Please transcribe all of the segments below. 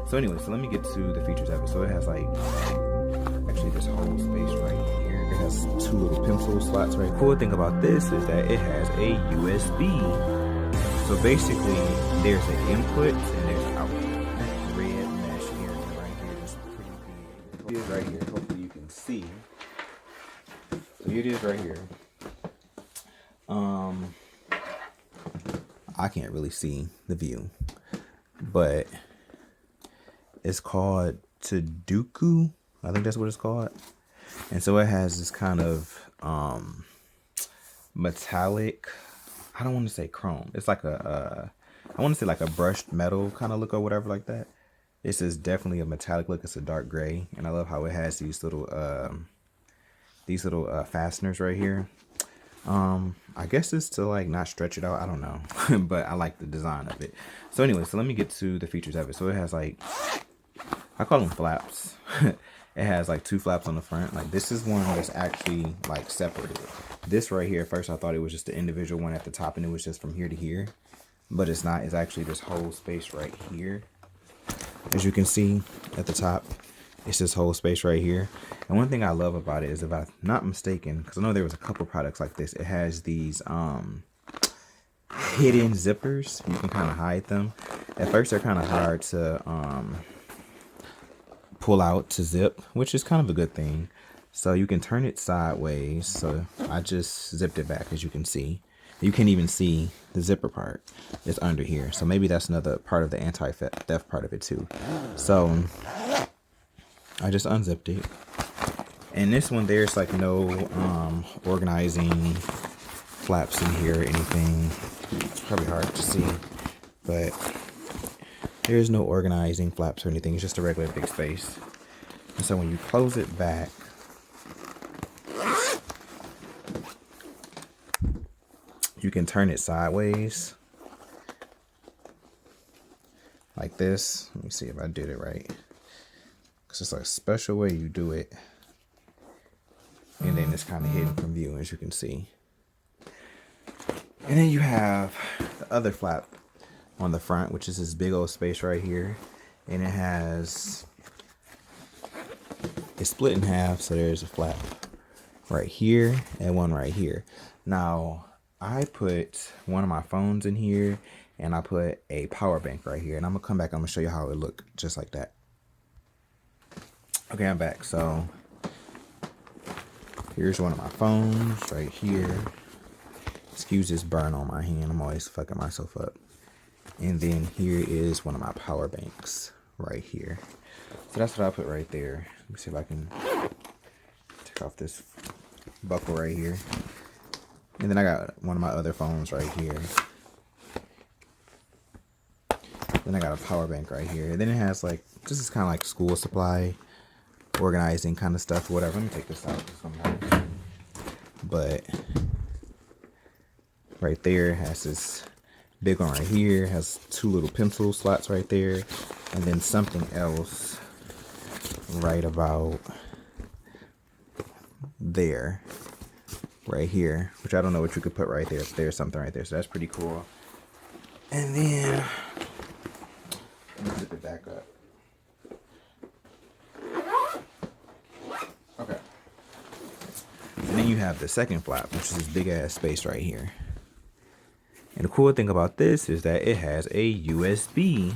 So anyway, so let me get to the features of it. So it has like actually this whole space right here. It has 2 little pencil slots right. Cool thing about this is that it has a USB. So basically there's an input and there's an output. Red mesh area right here is pretty big. It is right here. Hopefully you can see. So here it is right here. I can't really see the view, but it's called Tudequ. I think that's what it's called. And so it has this kind of metallic, I don't want to say chrome. It's like I want to say like a brushed metal kind of look or whatever like that. This is definitely a metallic look. It's a dark gray. And I love how it has these little fasteners right here. I guess it's to like not stretch it out. I don't know, but I like the design of it. So anyway, so let me get to the features of it. So it has like, I call them flaps. It has like 2 flaps on the front. Like this is one that's actually like separated. This right here, at first I thought it was just the individual one at the top and it was just from here to here, but it's not. It's actually this whole space right here. As you can see at the top, it's this whole space right here. And one thing I love about it is, if I'm not mistaken, because I know there was a couple products like this, it has these hidden zippers. You can kind of hide them. At first they're kind of hard to pull out to zip, which is kind of a good thing. So you can turn it sideways. So I just zipped it back, as you can see. You can't even see the zipper part. It's under here. So maybe that's another part of the anti-theft part of it too. So I just unzipped it. And this one, there's like no organizing flaps in here or anything. It's probably hard to see, but there's no organizing flaps or anything. It's just a regular big space. And so when you close it back, you can turn it sideways like this. Let me see if I did it right. Because it's like a special way you do it. And then it's kind of hidden from view, as you can see. And then you have the other flap on the front, which is this big old space right here. And it has, it's split in half. So there's a flap right here and one right here. Now, I put one of my phones in here and I put a power bank right here. And I'm going to come back. I'm going to show you how it looked just like that. Okay, I'm back. So here's one of my phones right here. Excuse this burn on my hand. I'm always fucking myself up. And then here is one of my power banks right here. So that's what I put right there. Let me see if I can take off this buckle right here. And then I got one of my other phones right here. Then I got a power bank right here. And then it has like, this is kind of like school supply, organizing kind of stuff, whatever. Let me take this out. But right there has this big one right here, has 2 little pencil slots right there, and then something else right about there, right here, which I don't know what you could put right there. There's something right there, so that's pretty cool. And then let me zip it back up. Okay. And then you have the second flap, which is this big ass space right here. And the cool thing about this is that it has a USB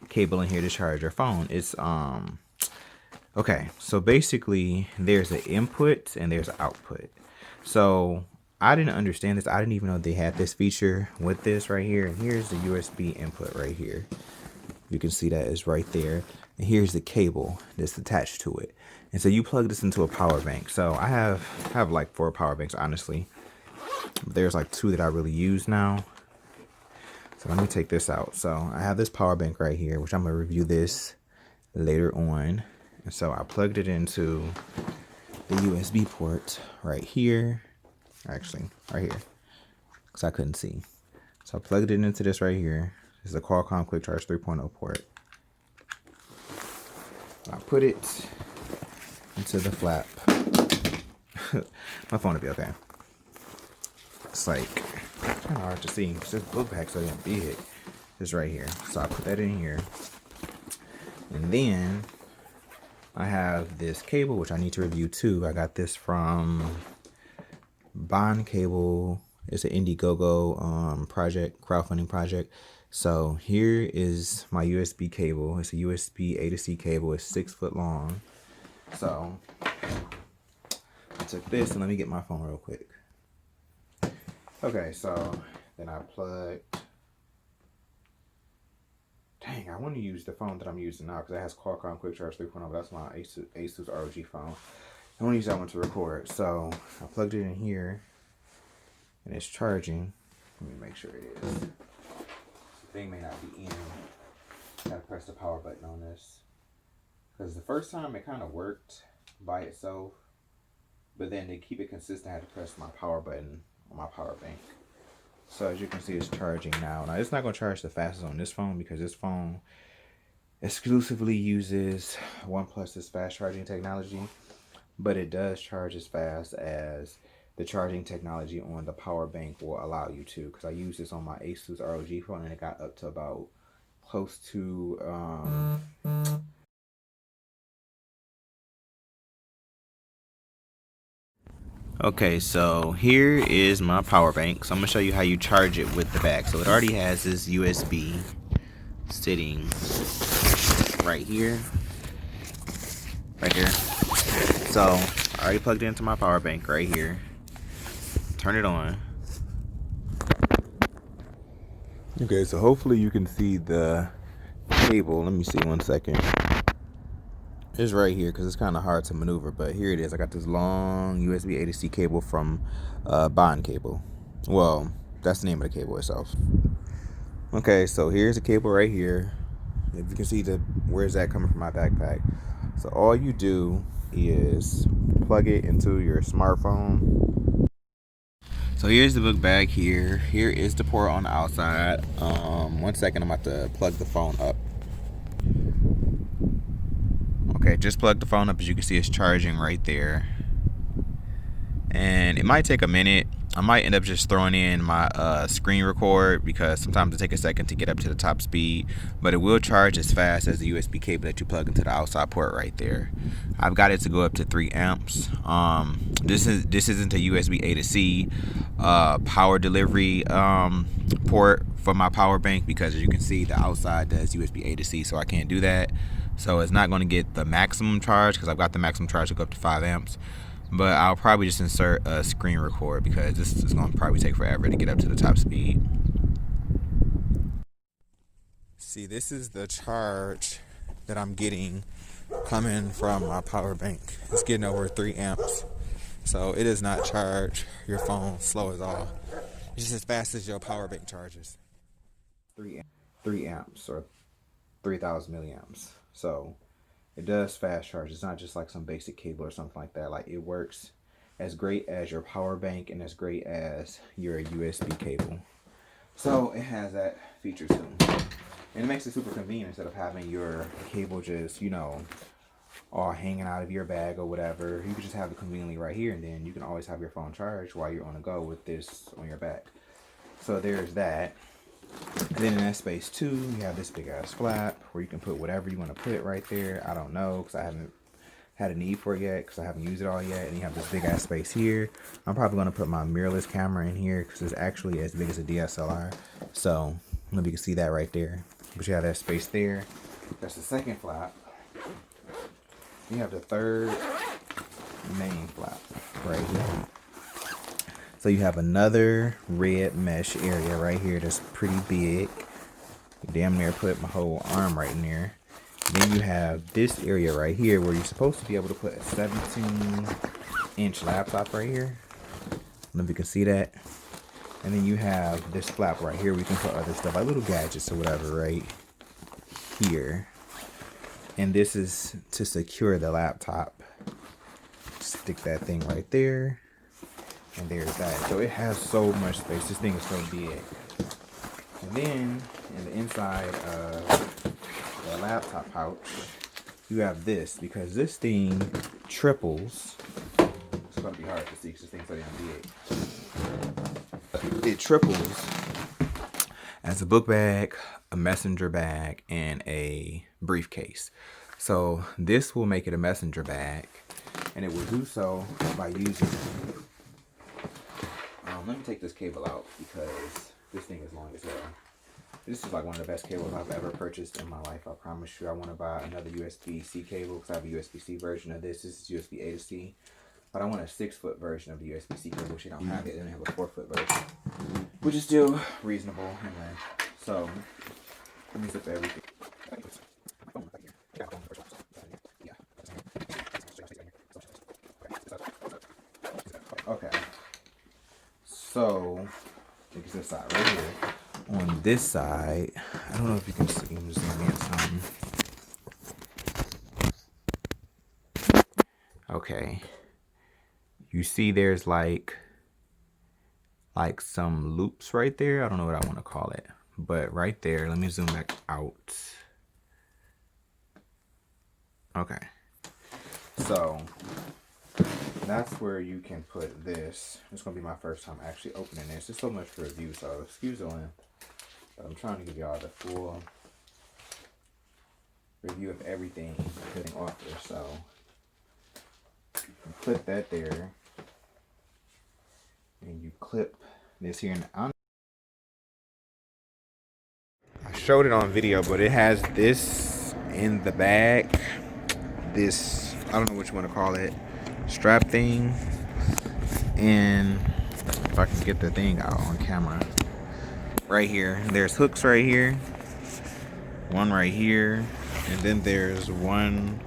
cable in here to charge your phone. It's okay, so basically there's an input and there's an output. So I didn't understand this. I didn't even know they had this feature with this right here. And here's the USB input right here. You can see that is right there. And here's the cable that's attached to it. And so you plug this into a power bank. So I have like 4 power banks, honestly. There's like 2 that I really use now. So let me take this out. So I have this power bank right here, which I'm going to review this later on. And so I plugged it into the USB port right here. Actually, right here. Because I couldn't see. So I plugged it into this right here. This is a Qualcomm Quick Charge 3.0 port. I put it into the flap. My phone will be okay. It's like kind of hard to see. It's just book bag so damn big. It's right here. So I put that in here. And then I have this cable, which I need to review too. I got this from Bond Cable. It's an Indiegogo project, crowdfunding project. So here is my USB cable. It's a USB A to C cable. It's 6 foot long. So I took this and let me get my phone real quick. Okay, so then I plugged. Dang, I want to use the phone that I'm using now because it has Qualcomm Quick Charge 3.0, but that's my Asus ROG phone. I want to use that one to record. So I plugged it in here and it's charging. Let me make sure it is. The thing may not be in. Gotta press the power button on this. Because the first time it kind of worked by itself, but then to keep it consistent, I had to press my power button on my power bank. So as you can see, it's charging now. Now it's not going to charge the fastest on this phone because this phone exclusively uses OnePlus's fast charging technology, but it does charge as fast as the charging technology on the power bank will allow you to. Because I used this on my Asus ROG phone and it got up to about close to Okay, so here is my power bank. So I'm gonna show you how you charge it with the bag. So it already has this USB sitting right here. So I already plugged it into my power bank right here. Turn it on. Okay, so hopefully you can see the cable. Let me see 1 second. It's right here because it's kind of hard to maneuver, but here it is. I got this long USB A to C cable from Bond Cable. Well, that's the name of the cable itself. Okay, so here's the cable right here. If you can see where's that coming from my backpack. So all you do is plug it into your smartphone. So here's the book bag here. Here is the port on the outside. 1 second, I'm about to plug the phone up. Okay, just plug the phone up. As you can see, it's charging right there. And it might take a minute. I might end up just throwing in my screen record because sometimes it takes a second to get up to the top speed, but it will charge as fast as the USB cable that you plug into the outside port right there. I've got it to go up to 3 amps. This isn't a USB A to C power delivery port for my power bank because as you can see, the outside does USB A to C, so I can't do that. So it's not going to get the maximum charge because I've got the maximum charge to go up to 5 amps. But I'll probably just insert a screen record because this is going to probably take forever to get up to the top speed. See, this is the charge that I'm getting coming from my power bank. It's getting over 3 amps. So it does not charge your phone slow at all. It's just as fast as your power bank charges. 3 amps or 3,000 milliamps. So it does fast charge. It's not just like some basic cable or something like that. Like it works as great as your power bank and as great as your USB cable. So it has that feature too. And it makes it super convenient instead of having your cable just, you know, all hanging out of your bag or whatever. You can just have it conveniently right here and then you can always have your phone charged while you're on the go with this on your back. So there's that. And then in that space too, you have this big ass flap where you can put whatever you want to put right there. I don't know because I haven't had a need for it yet because I haven't used it all yet. And you have this big ass space here. I'm probably going to put my mirrorless camera in here because it's actually as big as a DSLR. So maybe you can see that right there. But you have that space there. That's the second flap. You have the third main flap right here. So you have another red mesh area right here that's pretty big. Damn near put my whole arm right in there. Then you have this area right here where you're supposed to be able to put a 17-inch laptop right here. I don't know if you can see that. And then you have this flap right here where you can put other stuff, like little gadgets or whatever right here. And this is to secure the laptop. Stick that thing right there. And there's that. So it has so much space. This thing is so big. And then in the inside of the laptop pouch, you have this because this thing triples. It's going to be hard to see because this thing's so damn big. It triples as a book bag, a messenger bag, and a briefcase. So this will make it a messenger bag, and it will do so by using, let me take this cable out because this thing is long as hell. This is like one of the best cables I've ever purchased in my life. I promise you. I want to buy another USB-C cable because I have a USB-C version of this. This is USB-A to C. But I want a 6-foot version of the USB-C cable, which they don't have it. And they have a 4-foot version, which is still reasonable. Anyway, so let me zip everything. Okay. So, take this side right here. On this side, I don't know if you can see. I'm just gonna get some. Okay. You see there's like some loops right there. I don't know what I want to call it. But right there, let me zoom back out. Okay. So that's where you can put this. It's gonna be my first time actually opening this. There's so much to review, so excuse the length. But I'm trying to give y'all the full review of everything I'm putting off there. So you put that there, and you clip this here. And I showed it on video, but it has this in the bag. This, I don't know what you want to call it, strap thing. And if I can get the thing out on camera, right here, there's hooks right here, one right here, and then there's one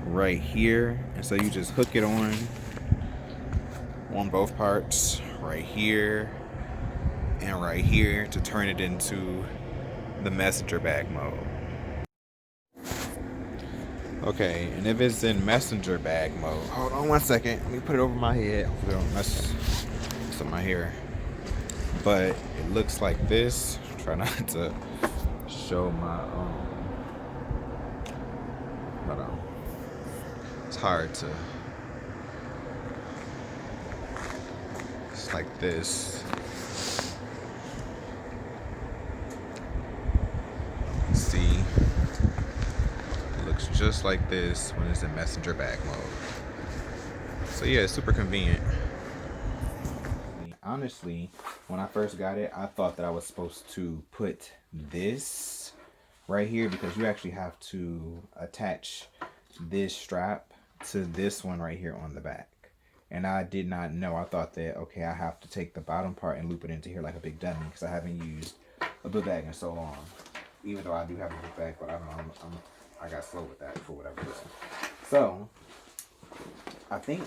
right here. And so you just hook it on both parts, right here and right here, to turn it into the messenger bag mode. Okay, and if it's in messenger bag mode, hold on one second, let me put it over my head. Hopefully don't mess up my hair. But it looks like this. Try not to show my but it's hard to. It's like this. See, it looks just like this when it's in messenger bag mode. So yeah, it's super convenient. Honestly, when I first got it, I thought that I was supposed to put this right here, because you actually have to attach this strap to this one right here on the back. And I did not know. I thought that, okay, I have to take the bottom part and loop it into here like a big dummy, because I haven't used a book bag in so long. Even though I do have a book bag, but I don't know, I got slow with that for whatever reason. So I think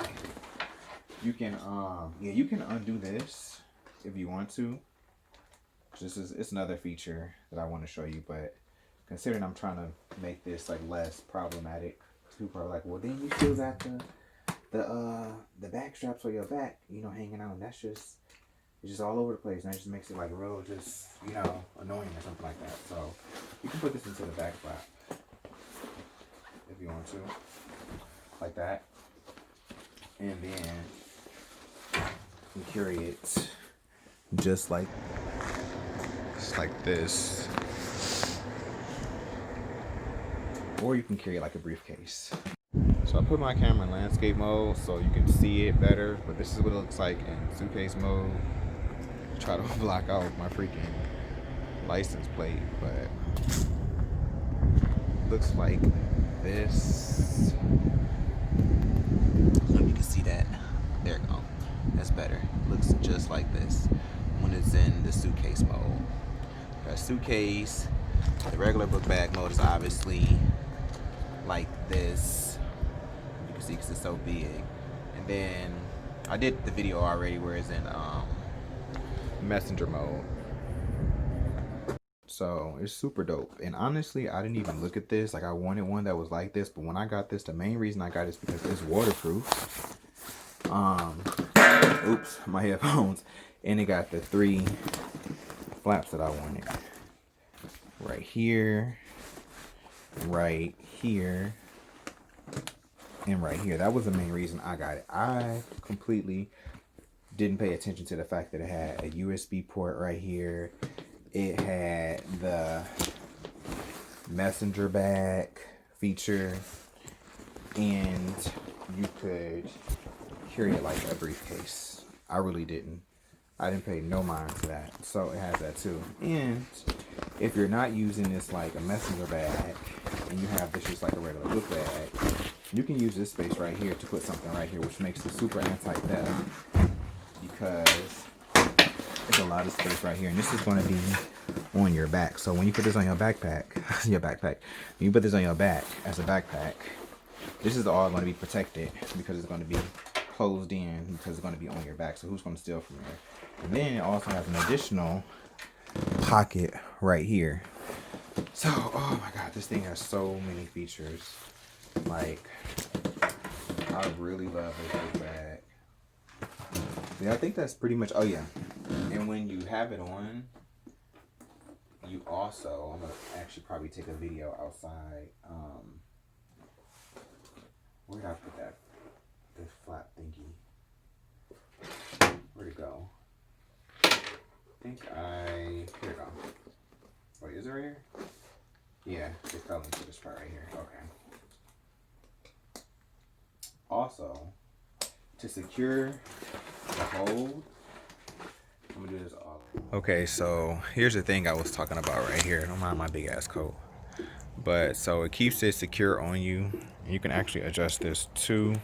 you can yeah, you can undo this if you want to. It's another feature that I want to show you, but considering I'm trying to make this like less problematic, people are like, well, then you still got the back straps for your back, you know, hanging out, and that's just, it's just all over the place, and that just makes it like real, just, you know, annoying or something like that. So you can put this into the back flap if you want to, like that, and then you carry it just like this, or you can carry it like a briefcase. So I put my camera in landscape mode so you can see it better, but this is what it looks like in suitcase mode. Try to block out my freaking license plate, but looks like this. I don't know if you can see that. There you go. That's better. Looks just like this when it's in the suitcase mode. Got suitcase. The regular book bag mode is obviously like this. You can see because it's so big. And then I did the video already where it's in messenger mode. So it's super dope. And honestly, I didn't even look at this. Like, I wanted one that was like this, but when I got this, the main reason I got it is because it's waterproof. Oops, my headphones. And it got the 3 flaps that I wanted. Right here, right here, and right here. That was the main reason I got it. I completely didn't pay attention to the fact that it had a USB port right here. It had the messenger bag feature, and you could carry it like a briefcase. I really didn't. I didn't pay no mind to that. So it has that too. And if you're not using this like a messenger bag and you have this just like a regular book bag, you can use this space right here to put something right here, which makes it super anti-theft because there's a lot of space right here. And this is going to be on your back. So when you put this on your backpack, when you put this on your back as a backpack, this is all going to be protected because it's going to be closed in because it's going to be on your back. So who's going to steal from there? And then it also has an additional pocket right here. So, oh my God, this thing has so many features. Like, I really love this book bag. Yeah, I think that's pretty much, oh yeah. And when you have it on, you also, I'm going to actually probably take a video outside. Where did I put that? This flat thingy. Where'd it go? Here it go. Wait, is it right here? Yeah, it fell into this part right here. Okay. Also, to secure the hold, I'm gonna do this all. Okay, so here's the thing I was talking about right here. Don't mind my big ass coat. But so it keeps it secure on you. You can actually adjust this too.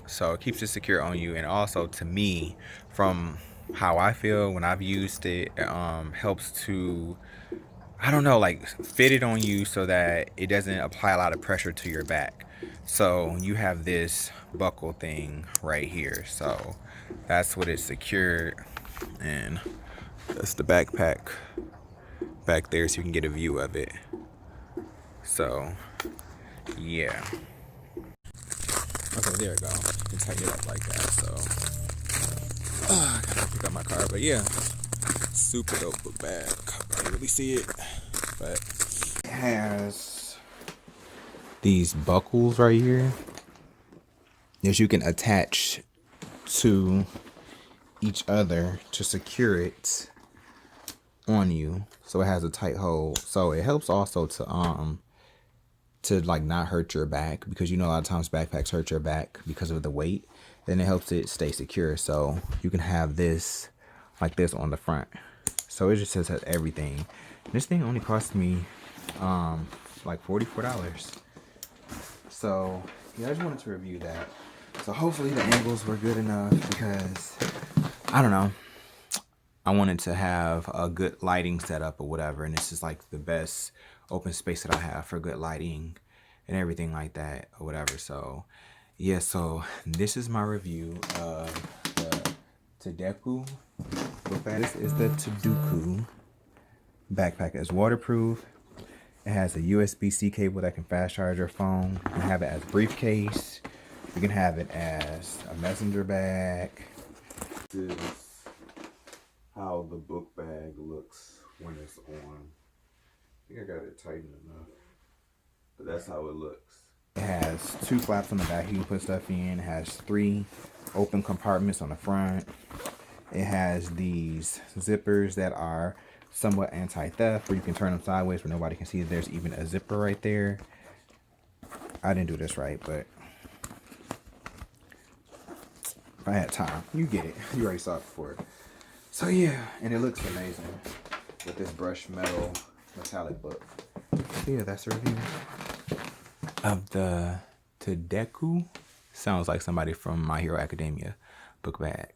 So it keeps it secure on you, and also to me, from how I feel when I've used it, helps to, I don't know, like fit it on you so that it doesn't apply a lot of pressure to your back. So you have this buckle thing right here, so that's what it's secured, and that's the backpack back there so you can get a view of it. So yeah. Okay, there we go. You can tighten it up like that. So I gotta pick up my car, but yeah, super dope book bag. Can't really see it, but it has these buckles right here that you can attach to each other to secure it on you, so it has a tight hold. So it helps also to like not hurt your back, because you know a lot of times backpacks hurt your back because of the weight. Then it helps it stay secure, so you can have this like this on the front. So it just has everything. This thing only cost me like $44. So yeah, I just wanted to review that. So hopefully the angles were good enough, because I don't know, I wanted to have a good lighting setup or whatever, and this is like the best open space that I have for good lighting and everything like that or whatever. So yeah, so this is my review of the Tudequ Backpack. This is the Tudequ Backpack. It's waterproof. It has a USB-C cable that can fast charge your phone. You can have it as a briefcase. You can have it as a messenger bag. This is how the book bag looks when it's on. I think I got it tightened enough, but that's how it looks. It has 2 flaps on the back you can put stuff in. It has 3 open compartments on the front. It has these zippers that are somewhat anti-theft, where you can turn them sideways where nobody can see that there's even a zipper right there. I didn't do this right, but if I had time, you get it. You already saw it before. So yeah, and it looks amazing with this brushed metal metallic book. So yeah, that's a review of the Tudequ. Sounds like somebody from My Hero Academia book bag.